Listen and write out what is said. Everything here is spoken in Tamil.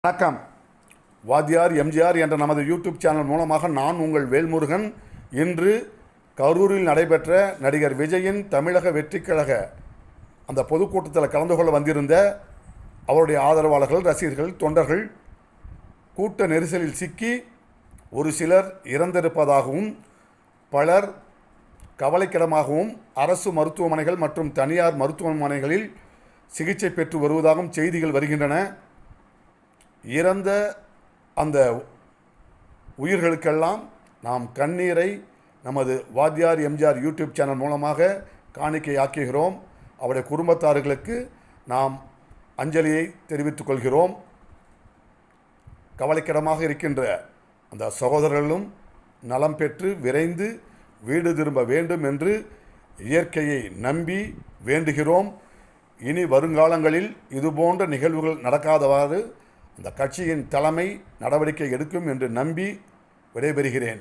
வணக்கம். வாத்தியார் எம்ஜிஆர் என்ற நமது யூடியூப் சேனல் மூலமாக நான் உங்கள் வேல்முருகன். இன்று கரூரில் நடைபெற்ற நடிகர் விஜயின் தமிழக வெற்றிக்கழக அந்த பொதுக்கூட்டத்தில் கலந்து கொள்ள வந்திருந்த அவருடைய ஆதரவாளர்கள், ரசிகர்கள், தொண்டர்கள் கூட்ட நெரிசலில் சிக்கி ஒரு சிலர் இறந்திருப்பதாகவும் பலர் கவலைக்கிடமாகவும் அரசு மருத்துவமனைகள் மற்றும் தனியார் மருத்துவமனைகளில் சிகிச்சை பெற்று வருவதாகவும் செய்திகள் வருகின்றன. இறந்த அந்த உயிர்களுக்கெல்லாம் நாம் கண்ணீரை நமது வாத்தியார் எம்ஜிஆர் யூடியூப் சேனல் மூலமாக காணிக்கையாக்குகிறோம். அவருடைய குடும்பத்தார்களுக்கு நாம் அஞ்சலியை தெரிவித்துக் கொள்கிறோம். கவலைக்கிடமாக இருக்கின்ற அந்த சகோதரர்களும் நலம் பெற்று விரைந்து வீடு திரும்ப வேண்டும் என்று இயற்கையை நம்பி வேண்டுகிறோம். இனி வருங்காலங்களில் இதுபோன்ற நிகழ்வுகள் நடக்காதவாறு அந்த கட்சியின் தலைமை நடவடிக்கை எடுக்கும் என்று நம்பி விடைபெறுகிறேன்.